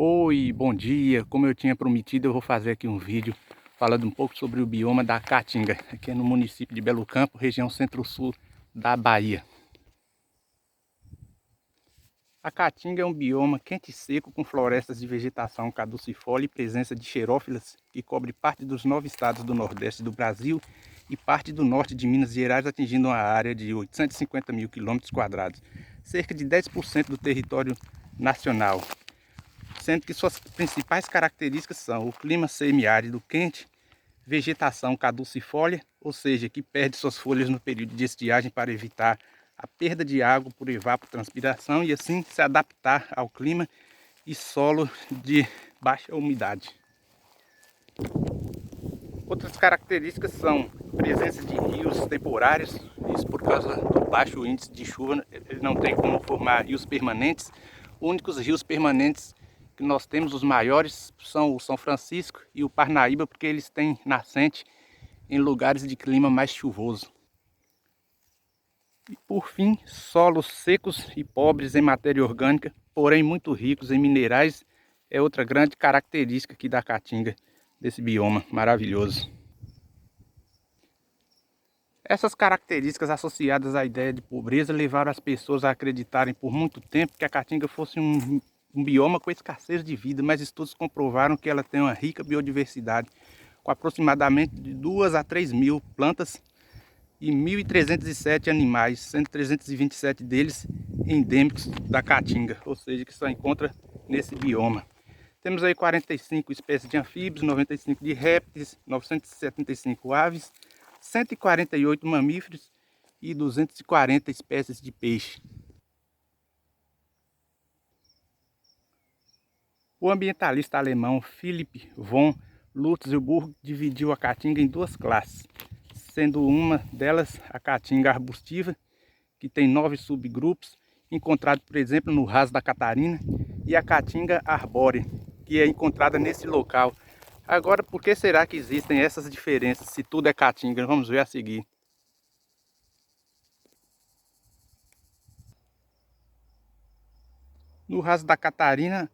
Oi, bom dia. Como eu tinha prometido, eu vou fazer aqui um vídeo falando um pouco sobre o bioma da Caatinga, aqui no município de Belo Campo, região centro-sul da Bahia. A Caatinga é um bioma quente e seco com florestas de vegetação caducifólia e presença de xerófilas que cobre parte dos 9 estados do nordeste do Brasil e parte do norte de Minas Gerais, atingindo uma área de 850 mil quilômetros quadrados, cerca de 10% do território nacional, sendo que suas principais características são o clima semiárido quente, vegetação caducifólia, ou seja, que perde suas folhas no período de estiagem para evitar a perda de água por evapotranspiração e assim se adaptar ao clima e solo de baixa umidade. Outras características são a presença de rios temporários, isso por causa do baixo índice de chuva, ele não tem como formar rios permanentes. Os únicos rios permanentes que nós temos, os maiores, são o São Francisco e o Parnaíba, porque eles têm nascente em lugares de clima mais chuvoso. E por fim, solos secos e pobres em matéria orgânica, porém muito ricos em minerais, é outra grande característica aqui da Caatinga, desse bioma maravilhoso. Essas características associadas à ideia de pobreza levaram as pessoas a acreditarem por muito tempo que a Caatinga fosse um bioma com escassez de vida, mas estudos comprovaram que ela tem uma rica biodiversidade, com aproximadamente de 2 a 3 mil plantas e 1.307 animais, sendo 327 deles endêmicos da Caatinga, ou seja, que só encontra nesse bioma. Temos aí 45 espécies de anfíbios, 95 de répteis, 975 aves, 148 mamíferos e 240 espécies de peixe. O ambientalista alemão Philipp von Lutzelburg dividiu a Caatinga em duas classes, sendo uma delas a Caatinga arbustiva, que tem 9 subgrupos, encontrado, por exemplo, no Ras da Catarina, e a Caatinga arbórea, que é encontrada nesse local. Agora, por que será que existem essas diferenças, se tudo é Caatinga? Vamos ver a seguir. No Ras da Catarina,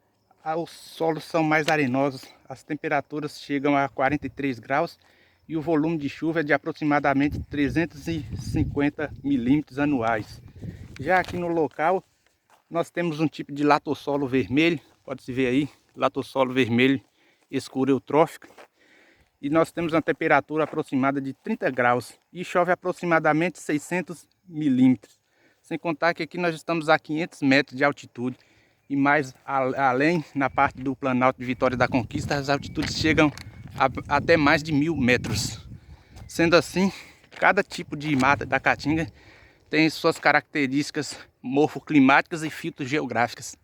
os solos são mais arenosos, as temperaturas chegam a 43 graus e o volume de chuva é de aproximadamente 350 milímetros anuais. Já aqui no local, nós temos um tipo de latossolo vermelho, pode-se ver aí, latossolo vermelho escuro eutrófico, e nós temos uma temperatura aproximada de 30 graus e chove aproximadamente 600 milímetros. Sem contar que aqui nós estamos a 500 metros de altitude e mais além, na parte do Planalto de Vitória da Conquista, as altitudes chegam a até mais de 1000 metros. Sendo assim, cada tipo de mata da Caatinga tem suas características morfoclimáticas e fitogeográficas.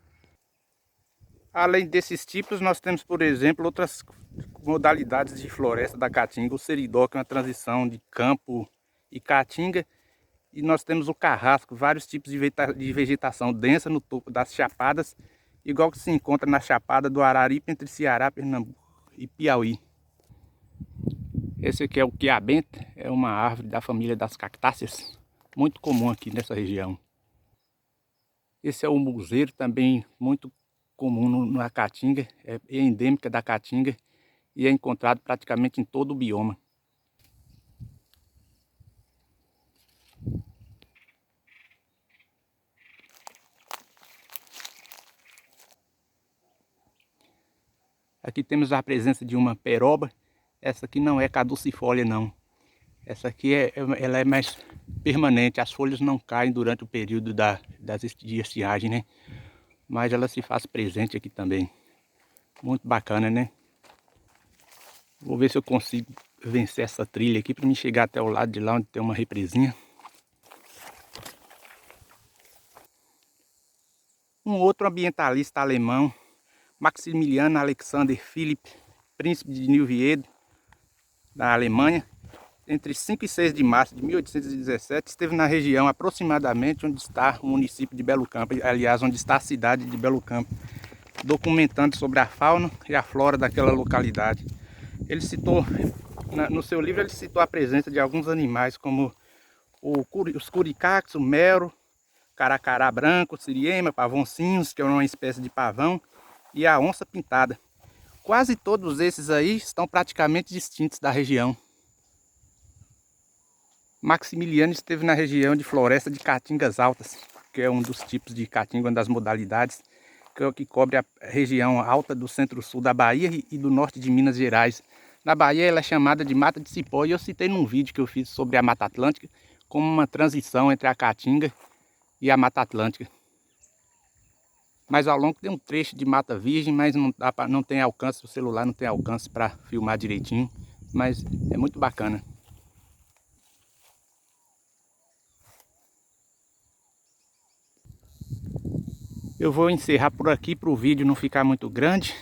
Além desses tipos, nós temos, por exemplo, outras modalidades de floresta da Caatinga. O seridó, que é uma transição de campo e caatinga. E nós temos o carrasco, vários tipos de vegetação densa no topo das chapadas, igual que se encontra na chapada do Araripe, entre Ceará, Pernambuco e Piauí. Esse aqui é o quiabenta, é uma árvore da família das cactáceas, muito comum aqui nessa região. Esse é o muzeiro, também muito comum na Caatinga, é endêmica da Caatinga e é encontrado praticamente em todo o bioma. Aqui temos a presença de uma peroba. Essa aqui não é caducifólia não. Essa aqui ela é mais permanente, as folhas não caem durante o período de estiagem, né? Mas ela se faz presente aqui também. Muito bacana, né? Vou ver se eu consigo vencer essa trilha aqui para me chegar até o lado de lá onde tem uma represinha. Um outro ambientalista alemão, Maximilian Alexander Philipp, príncipe de Neuwied, da Alemanha, entre 5 e 6 de março de 1817, esteve na região aproximadamente onde está o município de Belo Campo, aliás, onde está a cidade de Belo Campo, documentando sobre a fauna e a flora daquela localidade. Ele citou, no seu livro, ele citou a presença de alguns animais, como os curicaques, o mero, caracará branco, siriema, pavoncinhos, que é uma espécie de pavão, e a onça-pintada. Quase todos esses aí estão praticamente extintos da região. Maximiliano esteve na região de floresta de caatingas altas, que é um dos tipos de caatinga, uma das modalidades, que é o que cobre a região alta do centro-sul da Bahia e do norte de Minas Gerais. Na Bahia ela é chamada de mata de cipó, e eu citei num vídeo que eu fiz sobre a Mata Atlântica como uma transição entre a caatinga e a Mata Atlântica. Mas ao longo tem um trecho de mata virgem, mas não tem alcance, o celular não tem alcance para filmar direitinho, mas é muito bacana. Eu vou encerrar por aqui para o vídeo não ficar muito grande.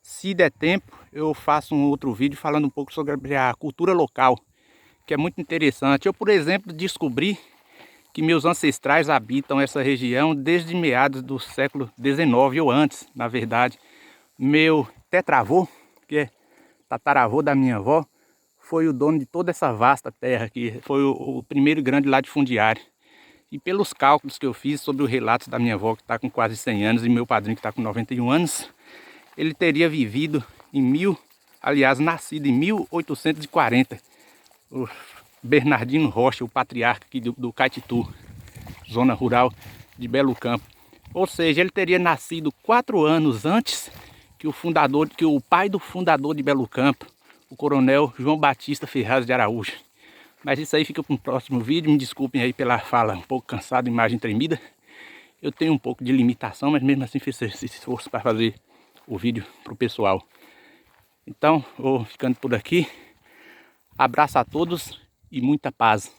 Se der tempo, eu faço um outro vídeo falando um pouco sobre a cultura local, que é muito interessante. Eu, por exemplo, descobri que meus ancestrais habitam essa região desde meados do século XIX, ou antes, na verdade. Meu tetravô, que é tataravô da minha avó, foi o dono de toda essa vasta terra aqui. Foi o primeiro grande latifundiário. E pelos cálculos que eu fiz sobre os relatos da minha avó, que está com quase 100 anos, e meu padrinho, que está com 91 anos, ele teria vivido nascido em 1840. O Bernardino Rocha, o patriarca aqui do Caetitu, zona rural de Belo Campo. Ou seja, ele teria nascido 4 anos antes que o pai do fundador de Belo Campo, o coronel João Batista Ferraz de Araújo. Mas isso aí fica para um próximo vídeo. Me desculpem aí pela fala um pouco cansada, imagem tremida. Eu tenho um pouco de limitação, mas mesmo assim fiz esse esforço para fazer o vídeo para o pessoal. Então, vou ficando por aqui. Abraço a todos e muita paz.